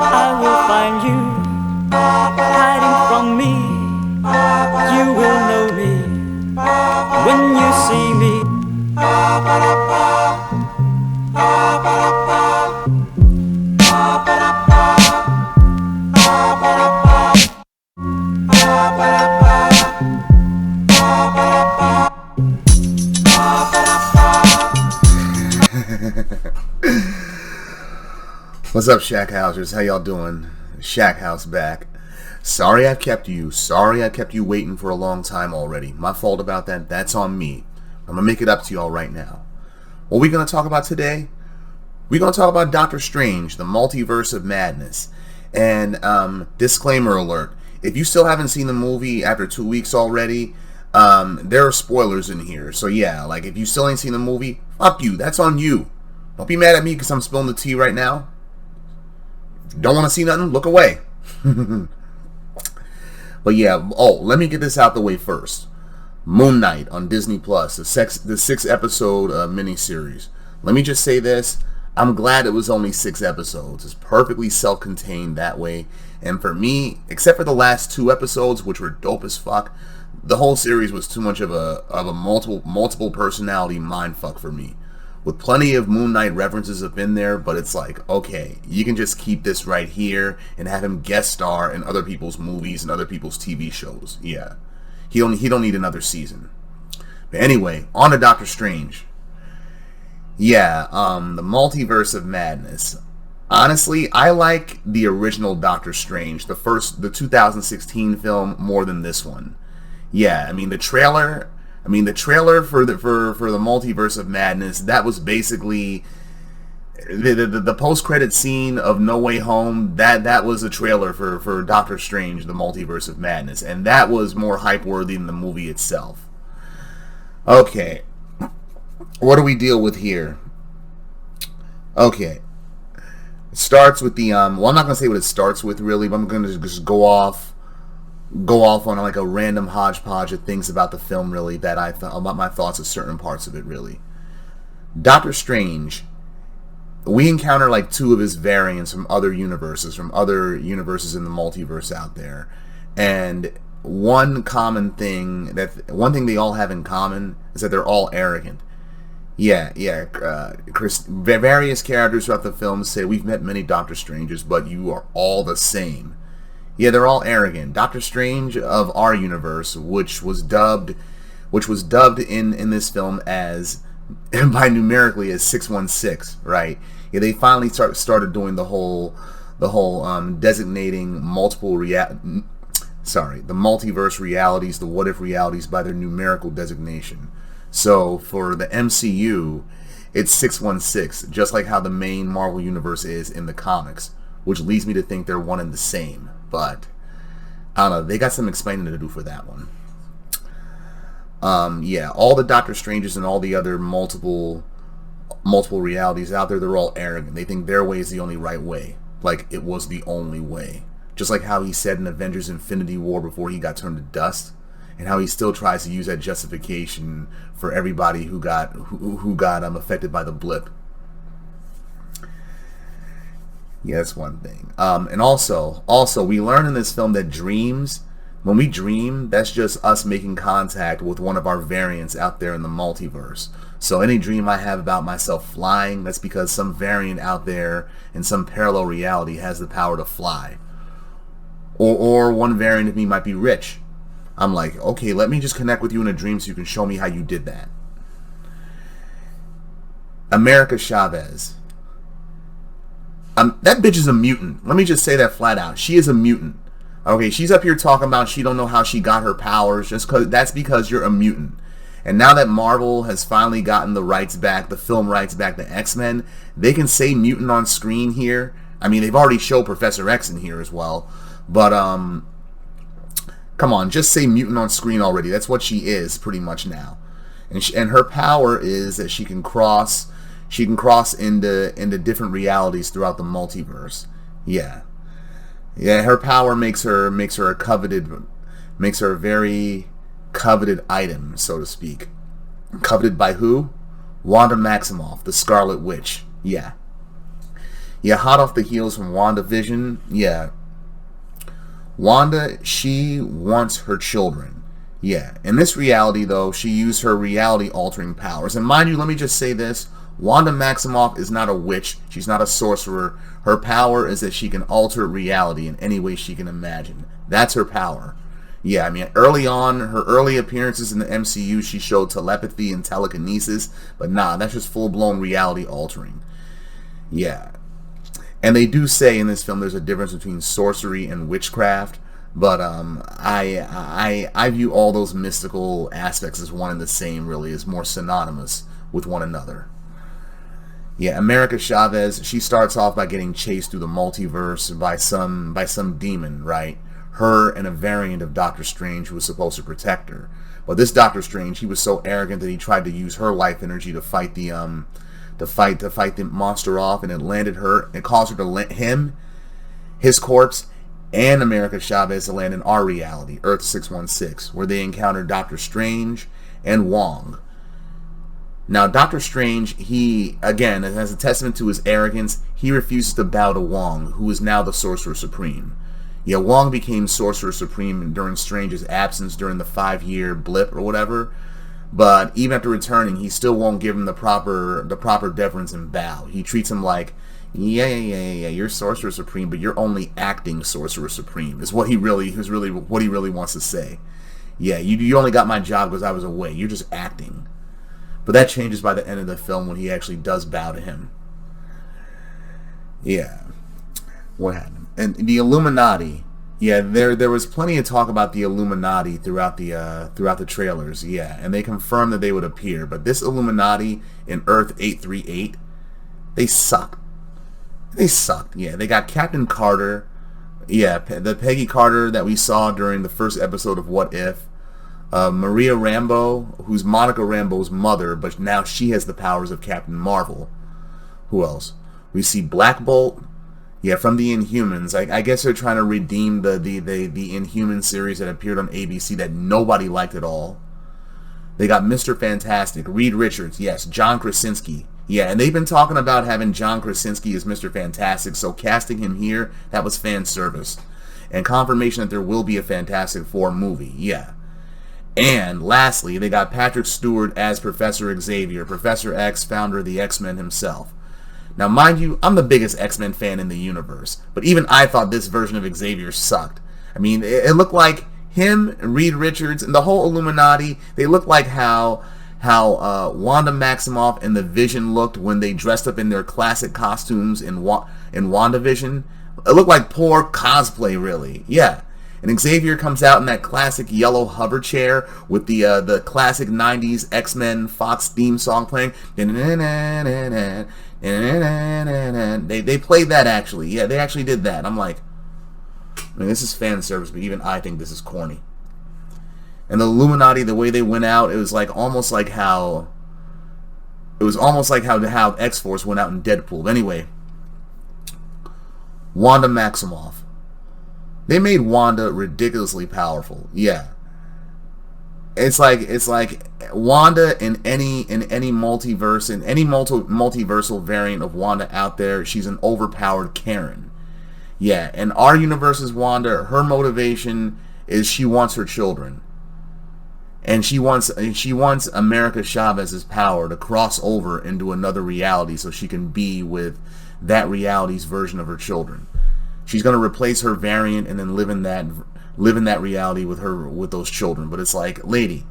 I will find you hiding from me. You will know me when you see me. What's up, Shack Housers? How y'all doing? Shack House back. Sorry I've kept you waiting for a long time already. My fault about that. That's on me. I'm gonna make it up to y'all right now. What are we gonna talk about today? We're gonna talk about Doctor Strange, the Multiverse of Madness. And disclaimer alert: if you still haven't seen the movie after 2 weeks already, there are spoilers in here. So yeah, like if you still ain't seen the movie, fuck you. That's on you. Don't be mad at me because I'm spilling the tea right now. Don't want to see nothing? Look away. But yeah, let me get this out the way first. Moon Knight on Disney Plus, the 6-episode miniseries. Let me just say this. I'm glad it was only 6 episodes. It's perfectly self-contained that way. And for me, except for the last 2 episodes, which were dope as fuck, the whole series was too much of a multiple personality mindfuck for me. With plenty of Moon Knight references up in there, but it's like, okay, you can just keep this right here and have him guest star in other people's movies and other people's TV shows. Yeah, he don't need another season. But anyway, on to Doctor Strange. Yeah, the Multiverse of Madness. Honestly, I like the original Doctor Strange, the 2016 film, more than this one. Yeah, I mean the trailer for the Multiverse of Madness, that was basically the post-credit scene of No Way Home. That was a trailer for Doctor Strange, the Multiverse of Madness, and that was more hype-worthy than the movie itself. Okay, what do we deal with here? Okay, it starts with the well, I'm not gonna say what it starts with really, but I'm gonna just go off on like a random hodgepodge of things about the film, really, that I thought about, my thoughts of certain parts of it, really. Doctor Strange, we encounter like 2 of his variants from other universes in the multiverse out there, and one thing they all have in common is that they're all arrogant. Various characters throughout the film say, we've met many Doctor Stranges, but you are all the same. Yeah, they're all arrogant. Doctor Strange of our universe, which was dubbed in this film as, by numerically, as 616, right? Yeah, they finally started doing the whole designating the multiverse realities, the what if realities, by their numerical designation. So for the MCU, it's 616, just like how the main Marvel universe is in the comics, which leads me to think they're one and the same. But I don't know, they got some explaining to do for that one. Yeah, all the Doctor Stranges and all the other multiple realities out there, they're all arrogant. They think their way is the only right way, like it was the only way. Just like how he said in Avengers Infinity War before he got turned to dust, and how he still tries to use that justification for everybody who got affected by the blip. Yeah, that's one thing. And also, we learn in this film that when we dream, that's just us making contact with one of our variants out there in the multiverse. So any dream I have about myself flying, that's because some variant out there in some parallel reality has the power to fly. Or one variant of me might be rich. I'm like, okay, let me just connect with you in a dream so you can show me how you did that. America Chavez. That bitch is a mutant. Let me just say that flat out. She is a mutant. Okay, she's up here talking about she don't know how she got her powers. That's because you're a mutant. And now that Marvel has finally gotten the rights back, the film rights back to X-Men, they can say mutant on screen here. I mean, they've already showed Professor X in here as well. But, come on, just say mutant on screen already. That's what she is pretty much now. And her power is that she can cross into different realities throughout the multiverse. Yeah, her power makes her a very coveted item, so to speak. Coveted by who? Wanda Maximoff, the Scarlet Witch. Yeah, Yeah, hot off the heels from WandaVision. Yeah. Wanda, she wants her children. Yeah. In this reality, though, she used her reality-altering powers. And mind you, let me just say this. Wanda Maximoff is not a witch. She's not a sorcerer. Her power is that she can alter reality in any way she can imagine. That's her power. Yeah, I mean, early on, her early appearances in the MCU, she showed telepathy and telekinesis. But nah, that's just full-blown reality-altering. Yeah. And they do say in this film there's a difference between sorcery and witchcraft, but I view all those mystical aspects as one and the same, really, as more synonymous with one another. Yeah, America Chavez, she starts off by getting chased through the multiverse by some demon, right? Her and a variant of Doctor Strange who was supposed to protect her. But this Doctor Strange, he was so arrogant that he tried to use her life energy to fight the monster off, and it landed her. It caused her to land him, his corpse, and America Chavez to land in our reality, Earth 616, where they encountered Doctor Strange and Wong. Now, Doctor Strange, he, again, as a testament to his arrogance, he refuses to bow to Wong, who is now the Sorcerer Supreme. Yeah, Wong became Sorcerer Supreme during Strange's absence during the 5-year blip or whatever. But even after returning, he still won't give him the proper deference and bow. He treats him like, yeah, you're Sorcerer Supreme, but you're only acting Sorcerer Supreme. Is what he really wants to say. Yeah, you only got my job because I was away. You're just acting. But that changes by the end of the film when he actually does bow to him. Yeah, what happened? And the Illuminati. Yeah, there was plenty of talk about the Illuminati throughout the trailers. Yeah, and they confirmed that they would appear. But this Illuminati in Earth 838, they suck. They sucked. Yeah, they got Captain Carter. Yeah, the Peggy Carter that we saw during the first episode of What If. Maria Rambeau, who's Monica Rambeau's mother, but now she has the powers of Captain Marvel. Who else? We see Black Bolt. Yeah, from the Inhumans. I guess they're trying to redeem the Inhuman series that appeared on ABC that nobody liked at all. They got Mr. Fantastic, Reed Richards, yes, John Krasinski. Yeah, and they've been talking about having John Krasinski as Mr. Fantastic, so casting him here, that was fan service. And confirmation that there will be a Fantastic Four movie, yeah. And lastly, they got Patrick Stewart as Professor Xavier, Professor X, founder of the X-Men himself. Now, mind you, I'm the biggest X-Men fan in the universe, but even I thought this version of Xavier sucked. I mean, it looked like him, Reed Richards, and the whole Illuminati, they looked like how Wanda Maximoff and the Vision looked when they dressed up in their classic costumes in WandaVision. It looked like poor cosplay, really. Yeah. And Xavier comes out in that classic yellow hover chair with the classic 90s X-Men Fox theme song playing. They played that, actually. Yeah, they actually did that. I'm like, I mean, this is fan service, but even I think this is corny. And the Illuminati, the way they went out, it was almost like how X-Force went out in Deadpool. Anyway, Wanda Maximoff. They made Wanda ridiculously powerful. Yeah. It's like Wanda in any multiverse, in any multiversal variant of Wanda out there, she's an overpowered Karen. Yeah, and our universe's Wanda, her motivation is she wants her children. And she wants America Chavez's power to cross over into another reality so she can be with that reality's version of her children. She's going to replace her variant and then live in that reality with those children. But it's like, lady,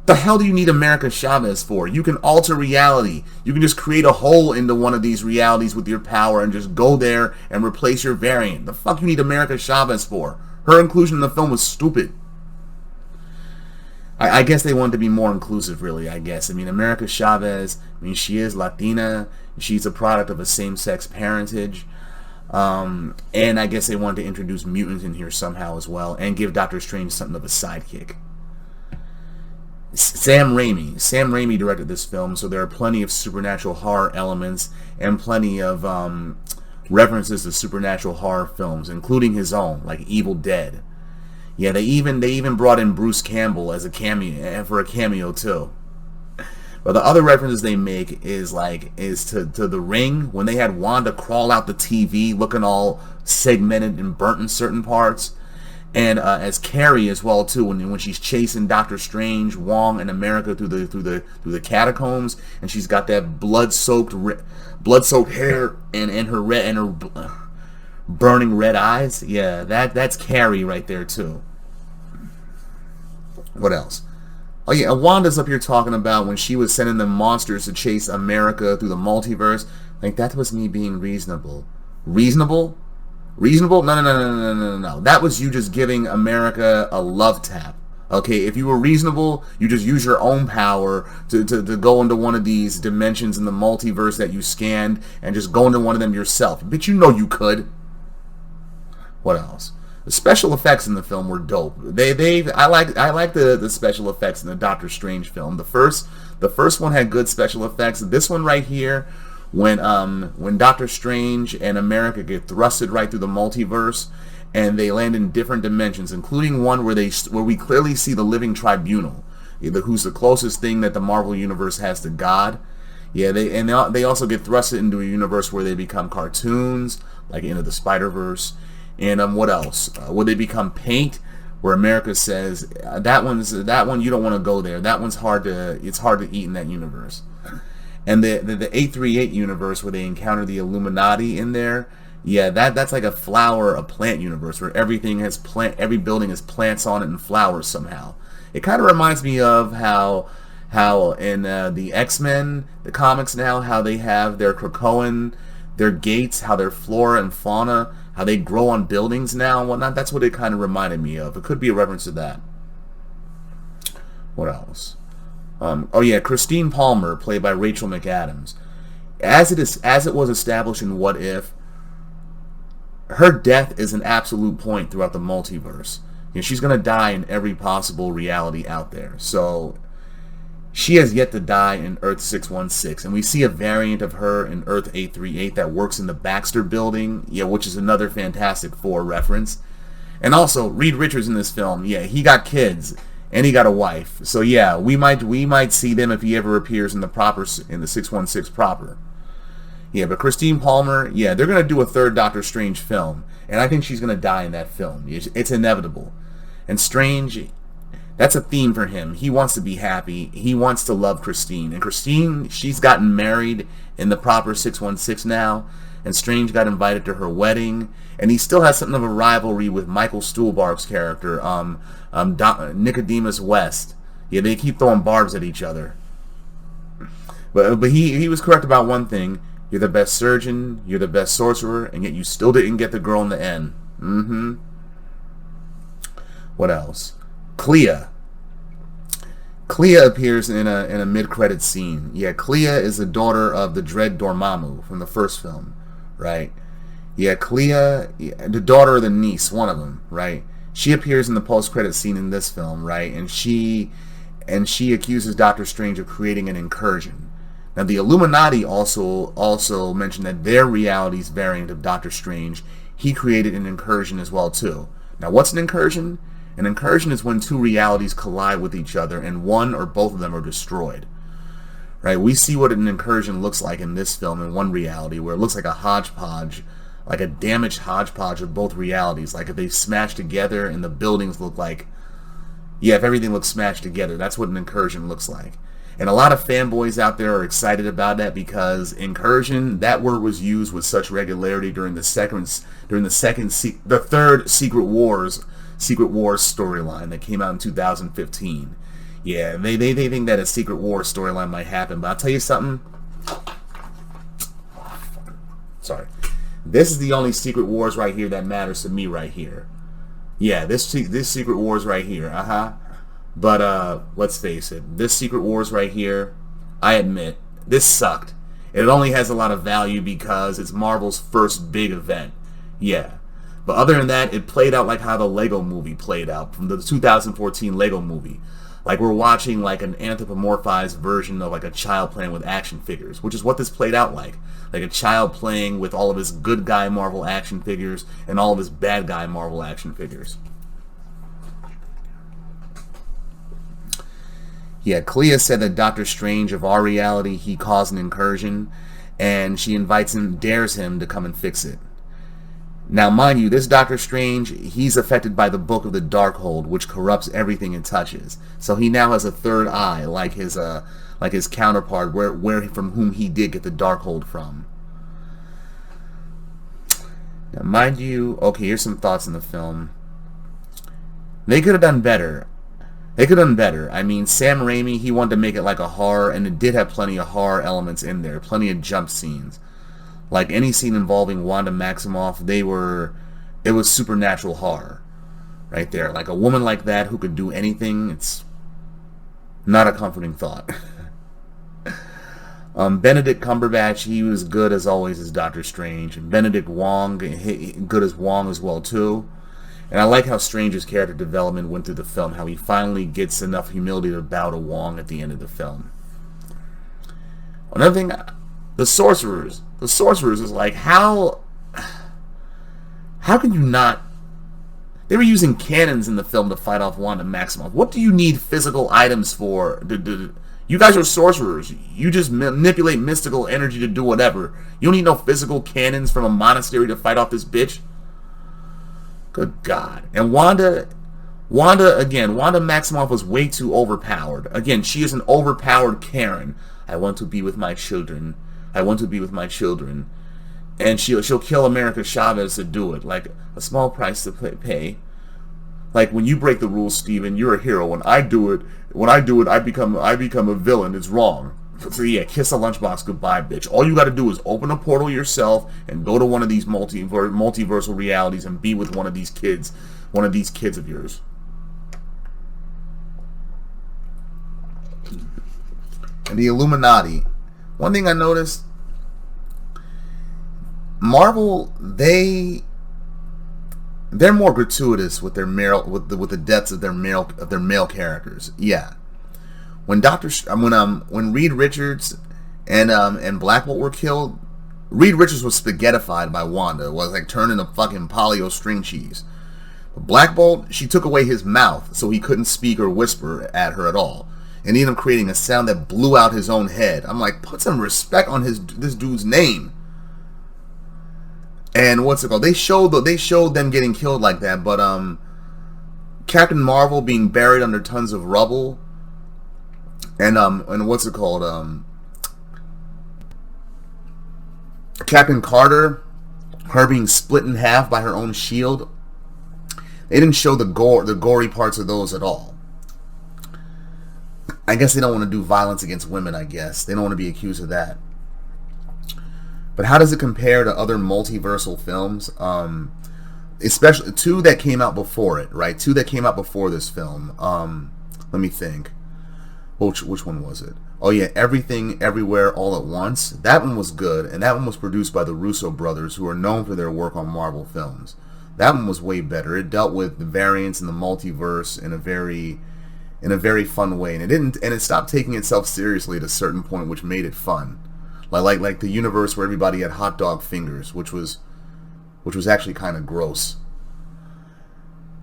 the hell do you need America Chavez for? You can alter reality. You can just create a hole into one of these realities with your power and just go there and replace your variant. The fuck you need America Chavez for? Her inclusion in the film was stupid. I guess they wanted to be more inclusive, really, I guess. I mean, America Chavez, I mean, she is Latina. She's a product of a same-sex parentage. And I guess they wanted to introduce mutants in here somehow as well and give Doctor Strange something of a sidekick. Sam Raimi directed this film, so there are plenty of supernatural horror elements and plenty of references to supernatural horror films, including his own, like Evil Dead. Yeah, they even brought in Bruce Campbell as a cameo too. But the other references they make is to The Ring, when they had Wanda crawl out the TV looking all segmented and burnt in certain parts. And as Carrie as well too, when she's chasing Doctor Strange, Wong, and America through the catacombs, and she's got that blood-soaked hair and her burning red eyes. Yeah, that's Carrie right there too. What else? Oh yeah, Wanda's up here talking about when she was sending the monsters to chase America through the multiverse. Like, that was me being reasonable. Reasonable? Reasonable? No. That was you just giving America a love tap. Okay, if you were reasonable, you just use your own power to go into one of these dimensions in the multiverse that you scanned and just go into one of them yourself. But you know you could. What else? The special effects in the film were dope. I like the special effects in the Doctor Strange film. The first one had good special effects. This one right here, when Doctor Strange and America get thrusted right through the multiverse, and they land in different dimensions, including one where we clearly see the Living Tribunal, who's the closest thing that the Marvel Universe has to God. Yeah, they also get thrusted into a universe where they become cartoons, like Into the Spider-Verse. And what else? Would they become paint? Where America says that one you don't want to go there. That one's hard to eat in that universe. And the 838 universe where they encounter the Illuminati in there. Yeah, that's like a plant universe where every building has plants on it and flowers somehow. It kind of reminds me of how in the X-Men, the comics now, how they have their Krakoan, their gates, how their flora and fauna, how they grow on buildings now and whatnot. That's what it kind of reminded me of. It could be a reference to that. What else? Oh yeah, Christine Palmer, played by Rachel McAdams. As it was established in What If, her death is an absolute point throughout the multiverse. She's going to die in every possible reality out there. So she has yet to die in Earth 616, and we see a variant of her in Earth 838 that works in the Baxter building, which is another Fantastic Four reference. And also, Reed Richards in this film, he got kids, and he got a wife. So yeah, we might see them if he ever appears in the 616 proper. Yeah, but Christine Palmer, they're going to do a third Doctor Strange film, and I think she's going to die in that film. It's inevitable. And Strange, that's a theme for him. He wants to be happy. He wants to love Christine. And Christine, she's gotten married in the proper 616 now. And Strange got invited to her wedding. And he still has something of a rivalry with Michael Stuhlbarg's character, Nicodemus West. Yeah, they keep throwing barbs at each other. But he was correct about one thing. You're the best surgeon, you're the best sorcerer, and yet you still didn't get the girl in the end. What else? Clea appears in a mid-credit scene. Yeah, Clea is the daughter of the Dread Dormammu from the first film, right? Yeah, Clea, the daughter of the niece, one of them, right? She appears in the post-credit scene in this film, right? And she accuses Doctor Strange of creating an incursion. Now, the Illuminati also mentioned that their reality's variant of Doctor Strange, he created an incursion as well too. Now, what's an incursion? An incursion is when two realities collide with each other and one or both of them are destroyed. Right? We see what an incursion looks like in this film in one reality, where it looks like a hodgepodge, like a damaged hodgepodge of both realities. Like if they smash together and the buildings look like, if everything looks smashed together, that's what an incursion looks like. And a lot of fanboys out there are excited about that because incursion, that word was used with such regularity during the third Secret Wars storyline that came out in 2015. Yeah, they think that a Secret Wars storyline might happen, but I'll tell you something. Sorry. This is the only Secret Wars right here that matters to me right here. Yeah, this Secret Wars right here. But let's face it, this Secret Wars right here, I admit, this sucked. It only has a lot of value because it's Marvel's first big event. Yeah. But other than that, it played out like how the Lego movie played out from the 2014 Lego movie. Like we're watching like an anthropomorphized version of like a child playing with action figures, which is what this played out like. Like a child playing with all of his good guy Marvel action figures and all of his bad guy Marvel action figures. Yeah, Clea said that Doctor Strange of our reality, he caused an incursion, and she invites him, dares him to come and fix it. Now, mind you, this Doctor Strange, he's affected by the Book of the Darkhold, which corrupts everything it touches. So he now has a third eye, like his counterpart, where from whom he did get the Darkhold from. Now, mind you, okay, here's some thoughts on the film. They could have done better. I mean, Sam Raimi, he wanted to make it like a horror, and it did have plenty of horror elements in there, plenty of jump scenes. Like any scene involving Wanda Maximoff, it was supernatural horror right there. Like a woman like that who could do anything, it's not a comforting thought. Benedict Cumberbatch, he was good as always as Doctor Strange. And Benedict Wong, good as Wong as well too. And I like how Strange's character development went through the film, how he finally gets enough humility to bow to Wong at the end of the film. Another thing, the sorcerers is like, how can you not? They were using cannons in the film to fight off Wanda Maximoff. What do you need physical items for? You guys are sorcerers. You just manipulate mystical energy to do whatever. You don't need no physical cannons from a monastery to fight off this bitch. Good God. And Wanda Maximoff was way too overpowered. Again, she is an overpowered Karen. I want to be with my children. And she'll kill America Chavez to do it. Like, a small price to pay. Like, when you break the rules, Steven, you're a hero. When I do it, I become a villain. It's wrong. So yeah, kiss a lunchbox goodbye, bitch. All you got to do is open a portal yourself and go to one of these multiversal realities and be with one of these kids of yours. And the Illuminati. One thing I noticed, Marvel, they're more gratuitous with their with the deaths of their male characters. Yeah. When Reed Richards and Black Bolt were killed, Reed Richards was spaghettified by Wanda. It was like turning a fucking polio string cheese. But Black Bolt, she took away his mouth so he couldn't speak or whisper at her at all, and ended up creating a sound that blew out his own head. I'm like, put some respect on this dude's name. And what's it called? They showed them getting killed like that, but Captain Marvel being buried under tons of rubble. And what's it called? Captain Carter, her being split in half by her own shield. They didn't show the gory parts of those at all. I guess they don't want to do violence against women, I guess. They don't want to be accused of that. But how does it compare to other multiversal films? Especially two that came out before it, right? Two that came out before this film. Let me think. Which one was it? Oh yeah, Everything, Everywhere, All at Once. That one was good, and that one was produced by the Russo brothers, who are known for their work on Marvel films. That one was way better. It dealt with the variants and the multiverse in a very fun way, and it stopped taking itself seriously at a certain point, which made it fun. Like the universe where everybody had hot dog fingers, which was actually kind of gross.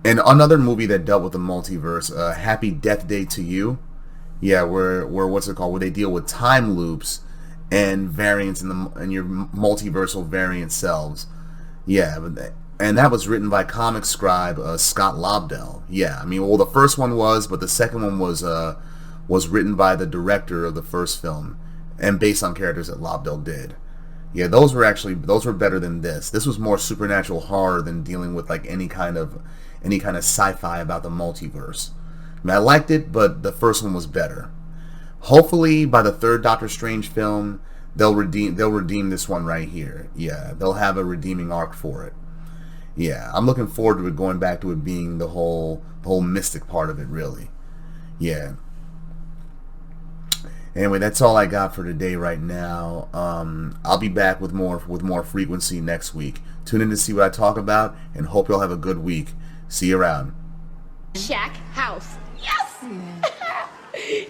And another movie that dealt with the multiverse, Happy Death Day to You. Yeah, where what's it called? Where they deal with time loops and variants in your multiversal variant selves. Yeah, and that was written by comic scribe Scott Lobdell. Yeah, I mean, well, the first one was, but the second one was written by the director of the first film and based on characters that Lobdell did. Yeah, those were better than this. This was more supernatural horror than dealing with like any kind of sci-fi about the multiverse. I mean, I liked it, but the first one was better. Hopefully, by the third Doctor Strange film, they'll redeem this one right here. Yeah, they'll have a redeeming arc for it. Yeah, I'm looking forward to it going back to it being the whole mystic part of it, really. Yeah. Anyway, that's all I got for today right now. I'll be back with more frequency next week. Tune in to see what I talk about, and hope y'all have a good week. See you around. Shack house. Yes!